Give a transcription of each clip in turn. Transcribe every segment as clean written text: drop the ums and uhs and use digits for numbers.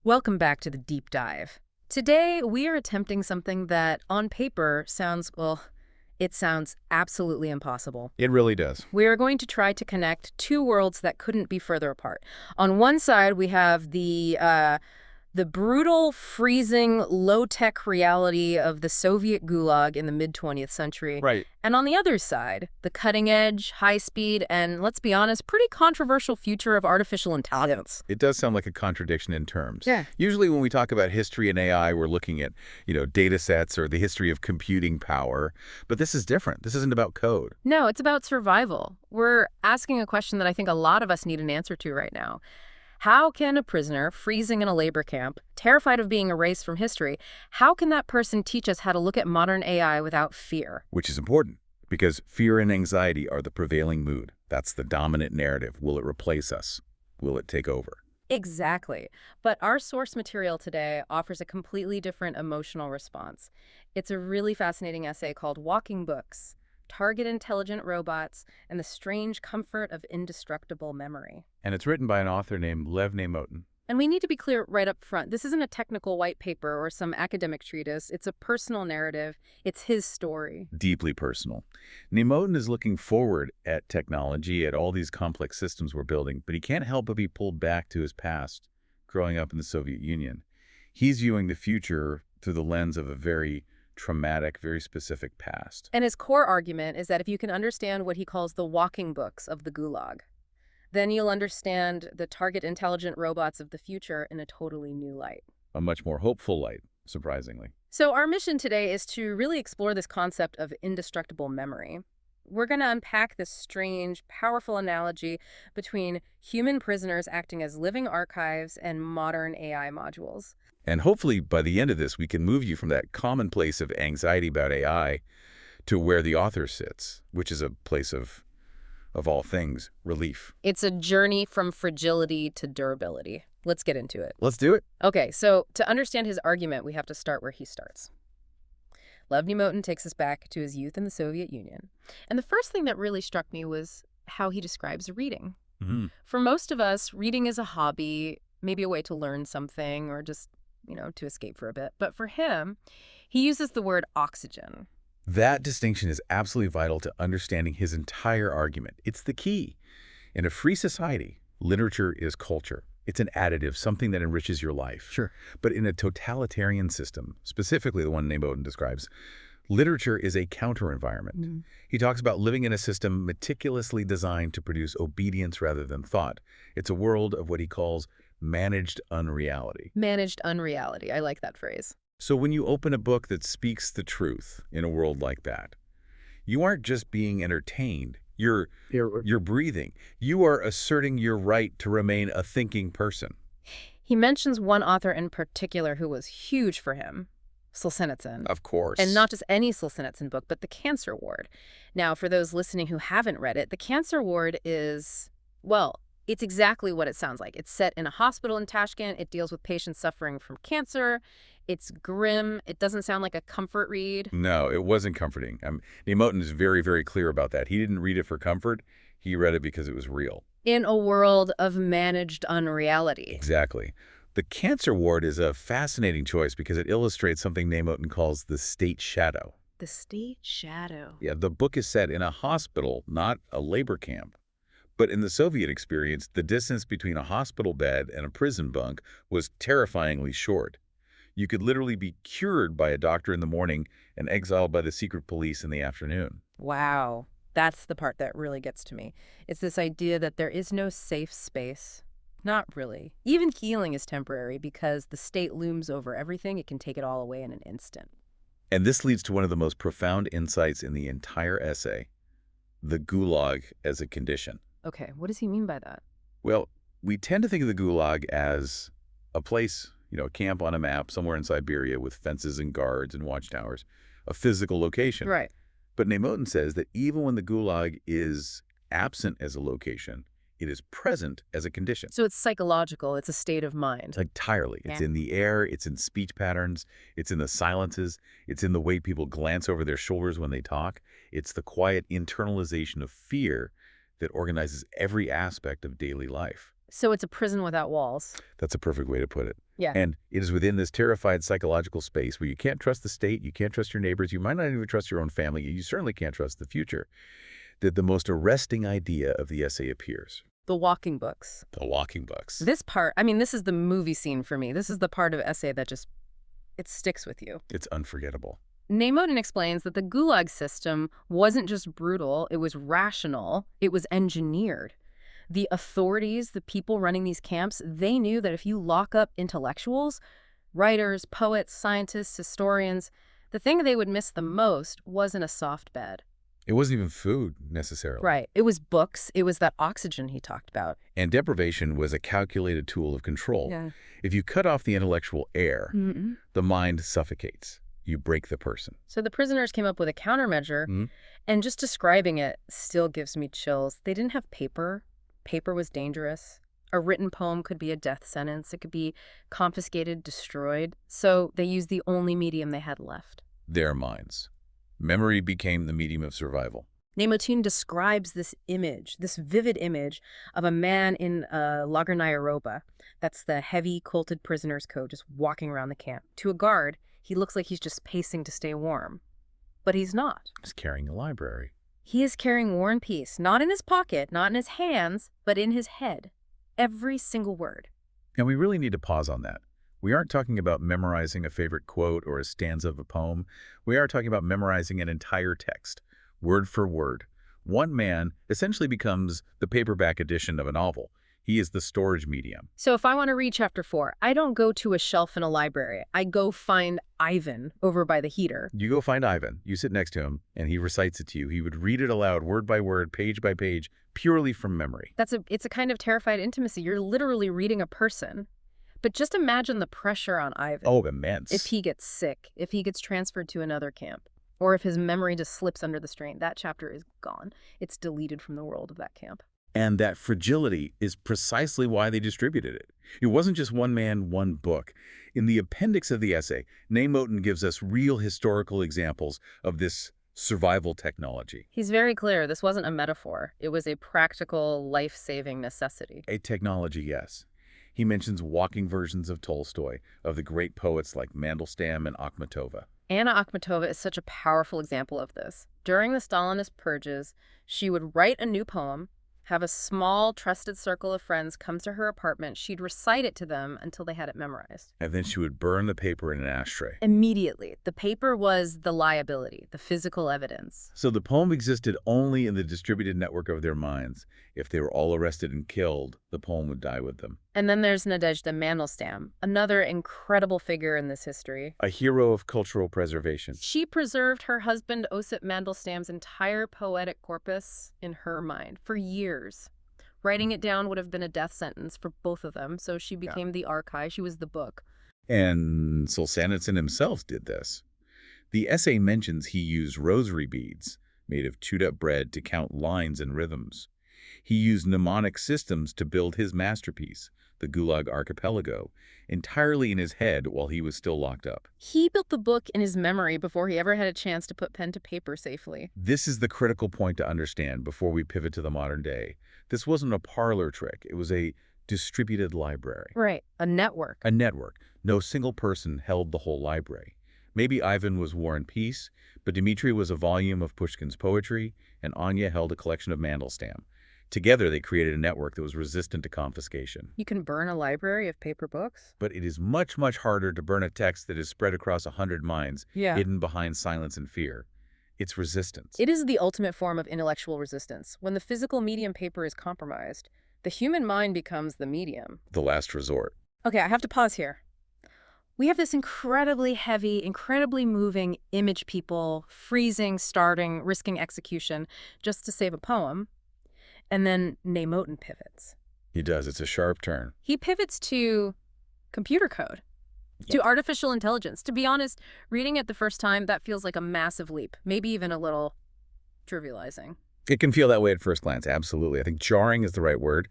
Welcome back to the deep dive. Today, we are attempting something that, on paper, sounds, well, it sounds absolutely impossible. It really does. We are going to try to connect two worlds that couldn't be further apart. On one side, we have the brutal, freezing, low-tech reality of the Soviet Gulag in the mid-20th century. Right. And on the other side, the cutting-edge, high-speed, and, let's be honest, pretty controversial future of artificial intelligence. It does sound like a contradiction in terms. Yeah. Usually when we talk about history and AI, we're looking at, data sets or the history of computing power. But this is different. This isn't about code. No, it's about survival. We're asking a question that I think a lot of us need an answer to right now. How can a prisoner freezing in a labor camp, terrified of being erased from history, how can that person teach us how to look at modern AI without fear? Which is important because fear and anxiety are the prevailing mood. That's the dominant narrative. Will it replace us? Will it take over? Exactly. But our source material today offers a completely different emotional response. It's a really fascinating essay called Walking Books: Target Intelligent Robots and the Strange Comfort of Indestructible Memory. And it's written by an author named Lev Neymotin. And we need to be clear right up front. This isn't a technical white paper or some academic treatise. It's a personal narrative. It's his story. Deeply personal. Neymotin is looking forward at technology, at all these complex systems we're building, but he can't help but be pulled back to his past, growing up in the Soviet Union. He's viewing the future through the lens of a very traumatic, very specific past. And his core argument is that if you can understand what he calls the walking books of the Gulag, then you'll understand the target intelligent robots of the future in a totally new light. A much more hopeful light, surprisingly. So our mission today is to really explore this concept of indestructible memory. We're going to unpack this strange, powerful analogy between human prisoners acting as living archives and modern AI modules. And hopefully by the end of this, we can move you from that commonplace of anxiety about AI to where the author sits, which is a place of all things, relief. It's a journey from fragility to durability. Let's get into it. Let's do it. Okay, so to understand his argument, we have to start where he starts. Lev Neymotin takes us back to his youth in the Soviet Union. And the first thing that really struck me was how he describes reading. For most of us, reading is a hobby, maybe a way to learn something or just, to escape for a bit. But for him, he uses the word oxygen. That distinction is absolutely vital to understanding his entire argument. It's the key. In a free society, literature is culture. It's an additive, something that enriches your life. Sure. But in a totalitarian system, specifically the one Neymotin describes, literature is a counter-environment. He talks about living in a system meticulously designed to produce obedience rather than thought. It's a world of what he calls managed unreality. Managed unreality. I like that phrase. So when you open a book that speaks the truth in a world like that, you aren't just being entertained. You're breathing. You are asserting your right to remain a thinking person. He mentions one author in particular who was huge for him, Solzhenitsyn. Of course. And not just any Solzhenitsyn book, but The Cancer Ward. Now, for those listening who haven't read it, The Cancer Ward is, well, it's exactly what it sounds like. It's set in a hospital in Tashkent. It deals with patients suffering from cancer. It's grim. It doesn't sound like a comfort read. No, it wasn't comforting. Neymotin is very, very clear about that. He didn't read it for comfort. He read it because it was real. In a world of managed unreality. Exactly. The Cancer Ward is a fascinating choice because it illustrates something Neymotin calls the state shadow. The state shadow. Yeah, the book is set in a hospital, not a labor camp. But in the Soviet experience, the distance between a hospital bed and a prison bunk was terrifyingly short. You could literally be cured by a doctor in the morning and exiled by the secret police in the afternoon. Wow. That's the part that really gets to me. It's this idea that there is no safe space. Not really. Even healing is temporary because the state looms over everything. It can take it all away in an instant. And this leads to one of the most profound insights in the entire essay, the Gulag as a condition. Okay, what does he mean by that? Well, we tend to think of the Gulag as a place, a camp on a map somewhere in Siberia with fences and guards and watchtowers, a physical location. Right. But Neymotin says that even when the Gulag is absent as a location, it is present as a condition. So it's psychological. It's a state of mind. Entirely. It's in the air. It's in speech patterns. It's in the silences. It's in the way people glance over their shoulders when they talk. It's the quiet internalization of fear that organizes every aspect of daily life. So it's a prison without walls. That's a perfect way to put it. Yeah. And it is within this terrified psychological space where you can't trust the state, you can't trust your neighbors, you might not even trust your own family, you certainly can't trust the future, that the most arresting idea of the essay appears. The walking books. The walking books. This part, I mean, this is the movie scene for me. This is the part of essay that just, it sticks with you. It's unforgettable. Neymotin explains that the Gulag system wasn't just brutal, it was rational, it was engineered. The authorities, the people running these camps, they knew that if you lock up intellectuals, writers, poets, scientists, historians, the thing they would miss the most wasn't a soft bed. It wasn't even food, necessarily. Right. It was books. It was that oxygen he talked about. And deprivation was a calculated tool of control. Yeah. If you cut off the intellectual air, the mind suffocates. You break the person. So the prisoners came up with a countermeasure, and just describing it still gives me chills. They didn't have paper. Paper was dangerous. A written poem could be a death sentence. It could be confiscated, destroyed. So they used the only medium they had left. Their minds. Memory became the medium of survival. Neymotin describes this image, this vivid image of a man in a lagernaya roba. That's the heavy, quilted prisoner's coat, just walking around the camp. To a guard, he looks like he's just pacing to stay warm. But he's not. He's carrying a library. He is carrying War and Peace, not in his pocket, not in his hands, but in his head. Every single word. And we really need to pause on that. We aren't talking about memorizing a favorite quote or a stanza of a poem. We are talking about memorizing an entire text, word for word. One man essentially becomes the paperback edition of a novel. He is the storage medium. So if I want to read chapter 4, I don't go to a shelf in a library. I go find Ivan over by the heater. You go find Ivan, you sit next to him, and he recites it to you. He would read it aloud, word by word, page by page, purely from memory. It's a kind of terrified intimacy. You're literally reading a person. But just imagine the pressure on Ivan. Oh, immense. If he gets sick, if he gets transferred to another camp, or if his memory just slips under the strain, that chapter is gone. It's deleted from the world of that camp. And that fragility is precisely why they distributed it. It wasn't just one man, one book. In the appendix of the essay, Neymotin gives us real historical examples of this survival technology. He's very clear this wasn't a metaphor. It was a practical, life-saving necessity. A technology, yes. He mentions walking versions of Tolstoy, of the great poets like Mandelstam and Akhmatova. Anna Akhmatova is such a powerful example of this. During the Stalinist purges, she would write a new poem, have a small, trusted circle of friends come to her apartment. She'd recite it to them until they had it memorized. And then she would burn the paper in an ashtray. Immediately. The paper was the liability, the physical evidence. So the poem existed only in the distributed network of their minds. If they were all arrested and killed, the poem would die with them. And then there's Nadezhda Mandelstam, another incredible figure in this history. A hero of cultural preservation. She preserved her husband Osip Mandelstam's entire poetic corpus in her mind for years. Writing it down would have been a death sentence for both of them, so she became the archive. She was the book. And Solzhenitsyn himself did this. The essay mentions he used rosary beads made of chewed-up bread to count lines and rhythms. He used mnemonic systems to build his masterpiece, the Gulag Archipelago, entirely in his head while he was still locked up. He built the book in his memory before he ever had a chance to put pen to paper safely. This is the critical point to understand before we pivot to the modern day. This wasn't a parlor trick. It was a distributed library. Right, a network. A network. No single person held the whole library. Maybe Ivan was War and Peace, but Dmitri was a volume of Pushkin's poetry, and Anya held a collection of Mandelstam. Together, they created a network that was resistant to confiscation. You can burn a library of paper books? But it is much, much harder to burn a text that is spread across 100 minds, hidden behind silence and fear. It's resistance. It is the ultimate form of intellectual resistance. When the physical medium paper is compromised, the human mind becomes the medium. The last resort. Okay, I have to pause here. We have this incredibly heavy, incredibly moving image people freezing, starting, risking execution just to save a poem. And then Neymotin pivots. He does. It's a sharp turn. He pivots to computer code, to artificial intelligence. To be honest, reading it the first time, that feels like a massive leap, maybe even a little trivializing. It can feel that way at first glance, absolutely. I think jarring is the right word.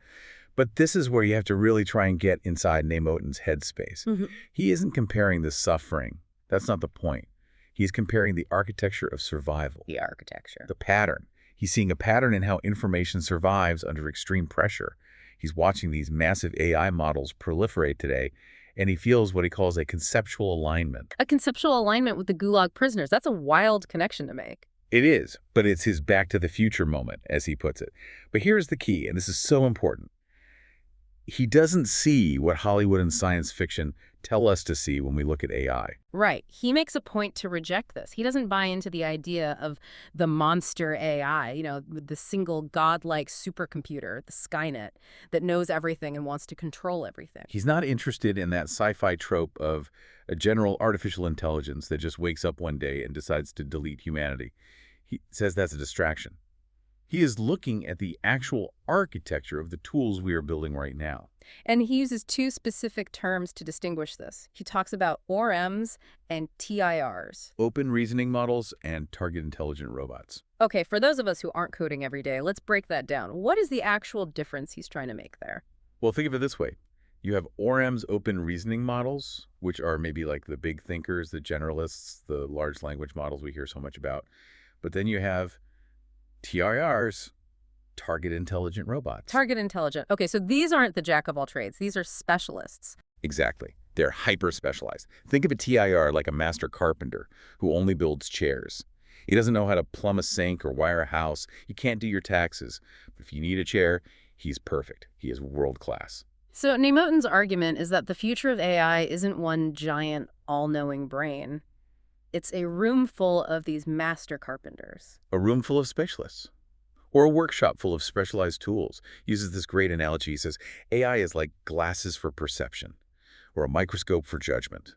But this is where you have to really try and get inside Neymotin's headspace. He isn't comparing the suffering. That's not the point. He's comparing the architecture of survival. The architecture. The pattern. He's seeing a pattern in how information survives under extreme pressure. He's watching these massive AI models proliferate today, and he feels what he calls a conceptual alignment. A conceptual alignment with the Gulag prisoners. That's a wild connection to make. It is, but it's his back to the future moment, as he puts it. But here's the key, and this is so important. He doesn't see what Hollywood and science fiction tell us to see when we look at AI. Right. He makes a point to reject this. He doesn't buy into the idea of the monster AI, the single godlike supercomputer, the Skynet, that knows everything and wants to control everything. He's not interested in that sci-fi trope of a general artificial intelligence that just wakes up one day and decides to delete humanity. He says that's a distraction. He is looking at the actual architecture of the tools we are building right now. And he uses two specific terms to distinguish this. He talks about ORMs and TIRs. Open reasoning models and target intelligent robots. Okay, for those of us who aren't coding every day, let's break that down. What is the actual difference he's trying to make there? Well, think of it this way. You have ORMs, open reasoning models, which are maybe like the big thinkers, the generalists, the large language models we hear so much about. But then you have TIRs, target intelligent robots. Target intelligent. Okay, so these aren't the jack of all trades. These are specialists. Exactly. They're hyper-specialized. Think of a TIR like a master carpenter who only builds chairs. He doesn't know how to plumb a sink or wire a house. He can't do your taxes. But if you need a chair, he's perfect. He is world-class. So Neymotin's argument is that the future of AI isn't one giant, all-knowing brain. It's a room full of these master carpenters. A room full of specialists. Or a workshop full of specialized tools. He uses this great analogy. He says, AI is like glasses for perception, or a microscope for judgment,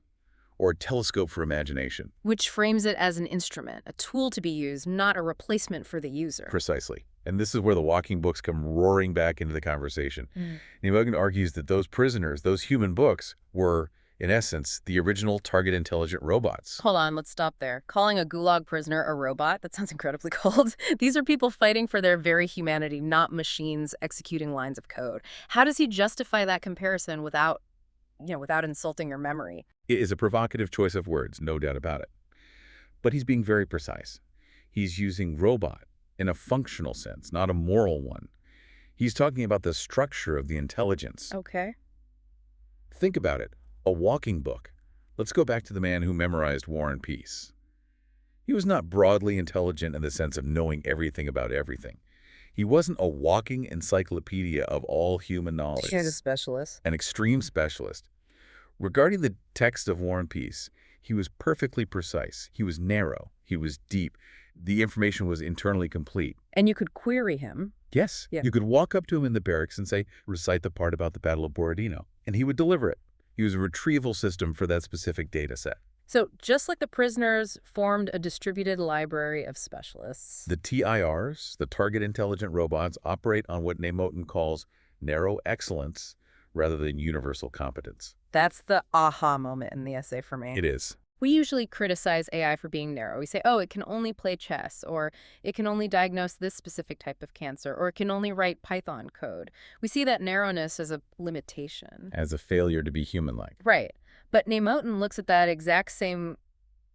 or a telescope for imagination. Which frames it as an instrument, a tool to be used, not a replacement for the user. Precisely. And this is where the walking books come roaring back into the conversation. Neymotin argues that those prisoners, those human books, were, in essence, the original target intelligent robots. Hold on, let's stop there. Calling a Gulag prisoner a robot? That sounds incredibly cold. These are people fighting for their very humanity, not machines executing lines of code. How does he justify that comparison without insulting your memory? It is a provocative choice of words, no doubt about it. But he's being very precise. He's using robot in a functional sense, not a moral one. He's talking about the structure of the intelligence. Okay. Think about it. A walking book. Let's go back to the man who memorized War and Peace. He was not broadly intelligent in the sense of knowing everything about everything. He wasn't a walking encyclopedia of all human knowledge. He's a specialist. An extreme specialist. Regarding the text of War and Peace, he was perfectly precise. He was narrow. He was deep. The information was internally complete. And you could query him. Yes. Yeah. You could walk up to him in the barracks and say, recite the part about the Battle of Borodino, and he would deliver it. He was a retrieval system for that specific data set. So just like the prisoners formed a distributed library of specialists. The TIRs, the target intelligent robots, operate on what Neymotin calls narrow excellence rather than universal competence. That's the aha moment in the essay for me. It is. We usually criticize AI for being narrow. We say, oh, it can only play chess, or it can only diagnose this specific type of cancer, or it can only write Python code. We see that narrowness as a limitation. As a failure to be human-like. Right. But Neymotin looks at that exact same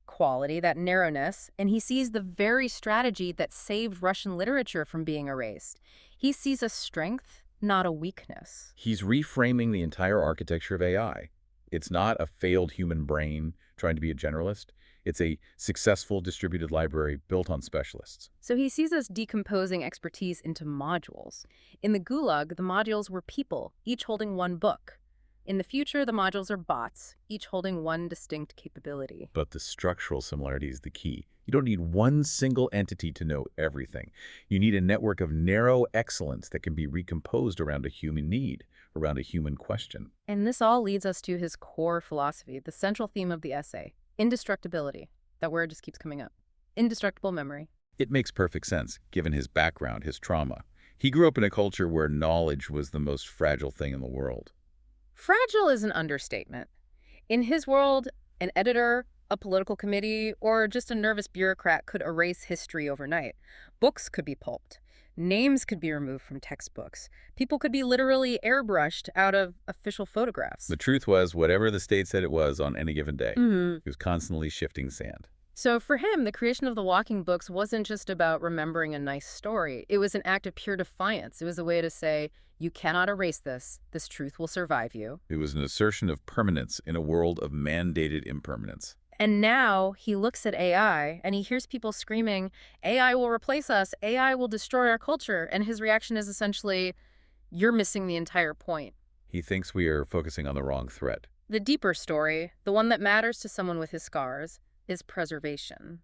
quality, that narrowness, and he sees the very strategy that saved Russian literature from being erased. He sees a strength, not a weakness. He's reframing the entire architecture of AI. It's not a failed human brain trying to be a generalist. It's a successful distributed library built on specialists. So he sees us decomposing expertise into modules. In the Gulag, the modules were people, each holding one book. In the future, the modules are bots, each holding one distinct capability. But the structural similarity is the key. You don't need one single entity to know everything. You need a network of narrow excellence that can be recomposed around a human need, around a human question. And this all leads us to his core philosophy, the central theme of the essay, indestructibility. That word just keeps coming up. Indestructible memory. It makes perfect sense, given his background, his trauma. He grew up in a culture where knowledge was the most fragile thing in the world. Fragile is an understatement. In his world, an editor, a political committee, or just a nervous bureaucrat could erase history overnight. Books could be pulped. Names could be removed from textbooks. People could be literally airbrushed out of official photographs. The truth was, whatever the state said it was on any given day, it was constantly shifting sand. So for him, the creation of the walking books wasn't just about remembering a nice story. It was an act of pure defiance. It was a way to say, you cannot erase this. This truth will survive you. It was an assertion of permanence in a world of mandated impermanence. And now he looks at AI and he hears people screaming, AI will replace us, AI will destroy our culture. And his reaction is essentially, you're missing the entire point. He thinks we are focusing on the wrong threat. The deeper story, the one that matters to someone with his scars, is preservation.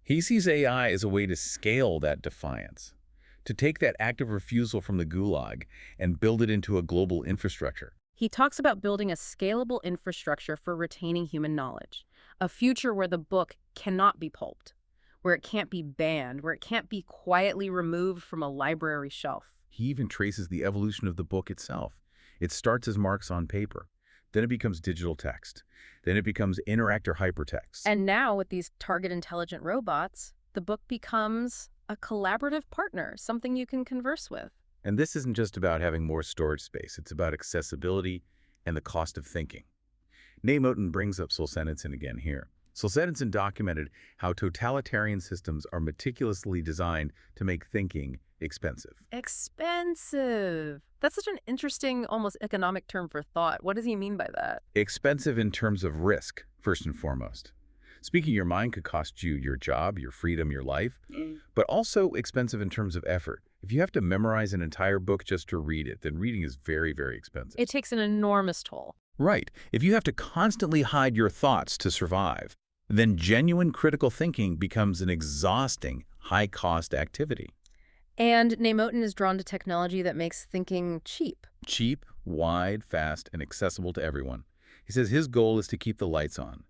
He sees AI as a way to scale that defiance, to take that active refusal from the gulag and build it into a global infrastructure. He talks about building a scalable infrastructure for retaining human knowledge, a future where the book cannot be pulped, where it can't be banned, where it can't be quietly removed from a library shelf. He even traces the evolution of the book itself. It starts as marks on paper. Then it becomes digital text. Then it becomes interactive hypertext. And now, with these target intelligent robots, the book becomes a collaborative partner, something you can converse with. And this isn't just about having more storage space. It's about accessibility and the cost of thinking. Neymotin brings up Solzhenitsyn again here. Solzhenitsyn documented how totalitarian systems are meticulously designed to make thinking expensive. Expensive. That's such an interesting, almost economic term for thought. What does he mean by that? Expensive in terms of risk, first and foremost. Speaking your mind could cost you your job, your freedom, your life, but also expensive in terms of effort. If you have to memorize an entire book just to read it, then reading is very, very expensive. It takes an enormous toll. Right. If you have to constantly hide your thoughts to survive, then genuine critical thinking becomes an exhausting, high-cost activity. And Neymotin is drawn to technology that makes thinking cheap. Cheap, wide, fast, and accessible to everyone. He says his goal is to keep the lights on.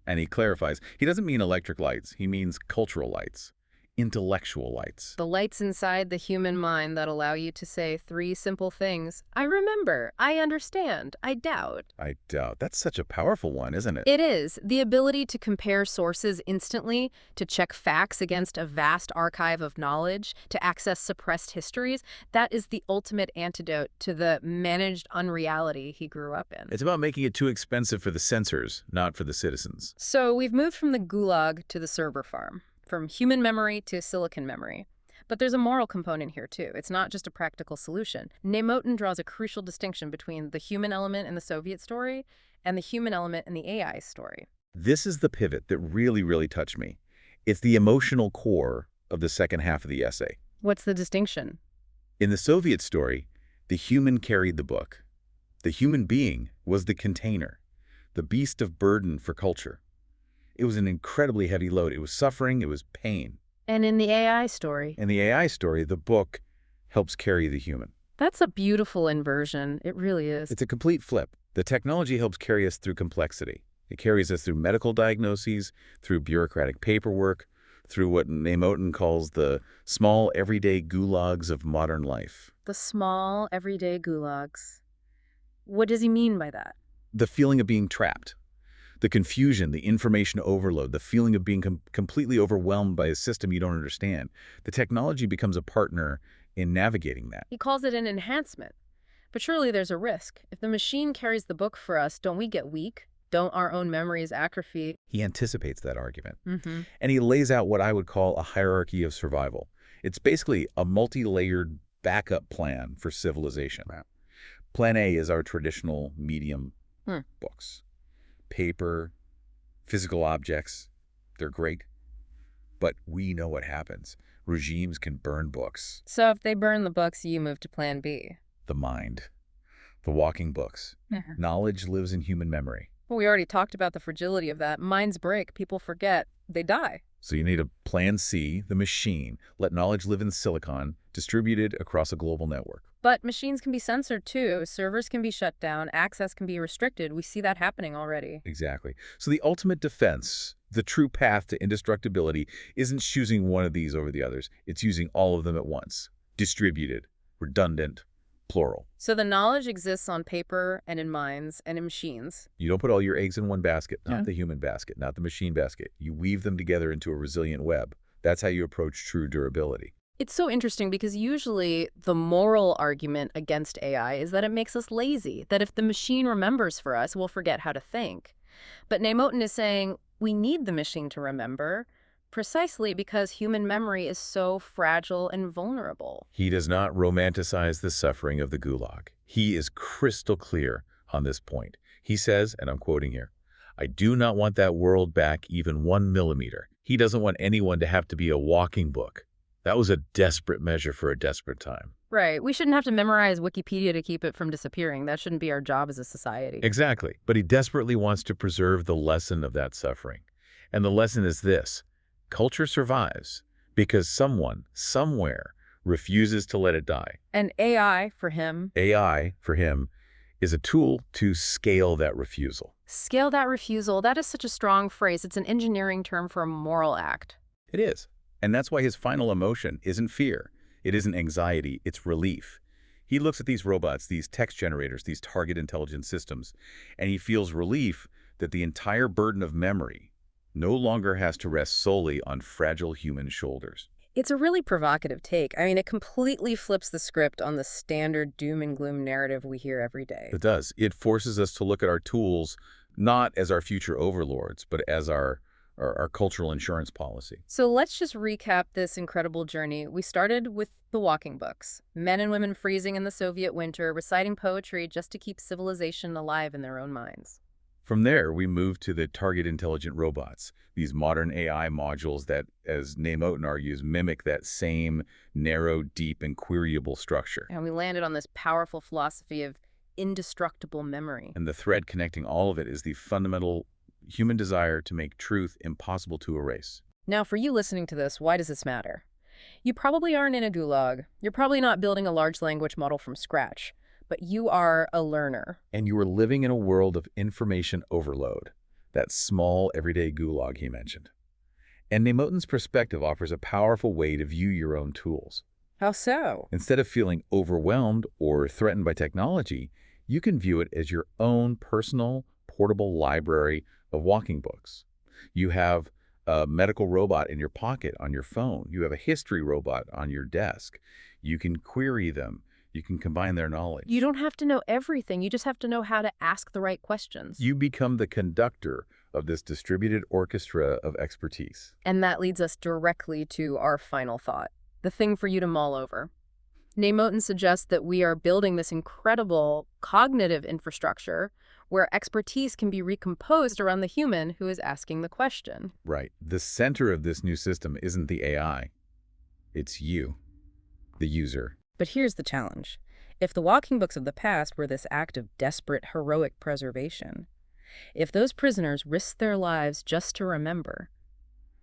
And he clarifies, he doesn't mean electric lights, he means cultural lights, intellectual lights. The lights inside the human mind that allow you to say 3 simple things. I remember, I understand, I doubt. I doubt. That's such a powerful one, isn't it? It is. The ability to compare sources instantly, to check facts against a vast archive of knowledge, to access suppressed histories, that is the ultimate antidote to the managed unreality he grew up in. It's about making it too expensive for the censors, not for the citizens. So we've moved from the gulag to the server farm. From human memory to silicon memory. But there's a moral component here, too. It's not just a practical solution. Neymotin draws a crucial distinction between the human element in the Soviet story and the human element in the AI story. This is the pivot that really, really touched me. It's the emotional core of the second half of the essay. What's the distinction? In the Soviet story, the human carried the book. The human being was the container, the beast of burden for culture. It was an incredibly heavy load. It was suffering. It was pain. And in the AI story? In the AI story, the book helps carry the human. That's a beautiful inversion. It really is. It's a complete flip. The technology helps carry us through complexity. It carries us through medical diagnoses, through bureaucratic paperwork, through what Neymotin calls the small, everyday gulags of modern life. The small, everyday gulags. What does he mean by that? The feeling of being trapped. The confusion, the information overload, the feeling of being completely overwhelmed by a system you don't understand. The technology becomes a partner in navigating that. He calls it an enhancement. But surely there's a risk. If the machine carries the book for us, don't we get weak? Don't our own memories atrophy? He anticipates that argument. And he lays out what I would call a hierarchy of survival. It's basically a multi-layered backup plan for civilization. Wow. Plan A is our traditional medium books. Paper, physical objects, they're great. But we know what happens. Regimes can burn books. So if they burn the books, you move to plan B. The mind. The walking books. Knowledge lives in human memory. Well, we already talked about the fragility of that. Minds break, people forget, they die. So you need a plan C, the machine. Let knowledge live in silicon, distributed across a global network. But machines can be censored too. Servers can be shut down. Access can be restricted. We see that happening already. Exactly. So the ultimate defense, the true path to indestructibility, isn't choosing one of these over the others. It's using all of them at once. Distributed, redundant, plural. So the knowledge exists on paper and in minds and in machines. You don't put all your eggs in one basket, not the human basket, not the machine basket. You weave them together into a resilient web. That's how you approach true durability. It's so interesting because usually the moral argument against AI is that it makes us lazy, that if the machine remembers for us, we'll forget how to think. But Neymotin is saying, We need the machine to remember, precisely because human memory is so fragile and vulnerable. He does not romanticize the suffering of the Gulag. He is crystal clear on this point. He says, and I'm quoting here, "I do not want that world back even 1 millimeter." He doesn't want anyone to have to be a walking book. That was a desperate measure for a desperate time. Right. We shouldn't have to memorize Wikipedia to keep it from disappearing. That shouldn't be our job as a society. Exactly. But he desperately wants to preserve the lesson of that suffering. And the lesson is this: culture survives because someone, somewhere, refuses to let it die. And AI, for him, AI, for him, is a tool to scale that refusal. scale that refusal. That is such a strong phrase. It's an engineering term for a moral act. It is. And that's why his final emotion isn't fear. It isn't anxiety. It's relief. He looks at these robots, these text generators, these target intelligence systems, and he feels relief that the entire burden of memory no longer has to rest solely on fragile human shoulders. It's a really provocative take. I mean, it completely flips the script on the standard doom and gloom narrative we hear every day. It does. It forces us to look at our tools not as our future overlords, but as our cultural insurance policy. So let's just recap this incredible journey. We started with the walking books, men and women freezing in the Soviet winter, reciting poetry just to keep civilization alive in their own minds. From there, we moved to the target intelligent robots, these modern AI modules that, as Neymotin argues, mimic that same narrow, deep, and queryable structure. And we landed on this powerful philosophy of indestructible memory. And the thread connecting all of it is the fundamental human desire to make truth impossible to erase. Now, for you listening to this, why does this matter? You probably aren't in a gulag. You're probably not building a large language model from scratch, but you are a learner. And you are living in a world of information overload, that small, everyday gulag he mentioned. And Neymotin's perspective offers a powerful way to view your own tools. How so? Instead of feeling overwhelmed or threatened by technology, you can view it as your own personal, portable library of walking books. You have a medical robot in your pocket on your phone. You have a history robot on your desk. You can query them. You can combine their knowledge. You don't have to know everything. You just have to know how to ask the right questions. You become the conductor of this distributed orchestra of expertise. And that leads us directly to our final thought, the thing for you to mull over. Neymotin suggests that we are building this incredible cognitive infrastructure where expertise can be recomposed around the human who is asking the question. Right. The center of this new system isn't the AI. It's you, the user. But here's the challenge. If the walking books of the past were this act of desperate, heroic preservation, if those prisoners risked their lives just to remember,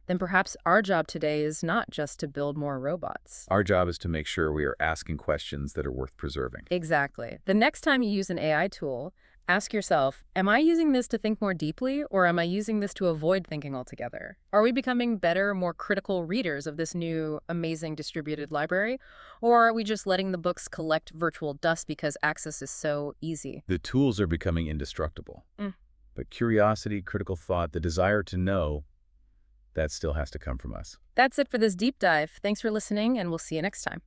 then perhaps our job today is not just to build more robots. Our job is to make sure we are asking questions that are worth preserving. Exactly. The next time you use an AI tool, ask yourself, am I using this to think more deeply, or am I using this to avoid thinking altogether? Are we becoming better, more critical readers of this new, amazing distributed library? Or are we just letting the books collect virtual dust because access is so easy? The tools are becoming indestructible. But curiosity, critical thought, the desire to know, that still has to come from us. That's it for this deep dive. Thanks for listening, and we'll see you next time.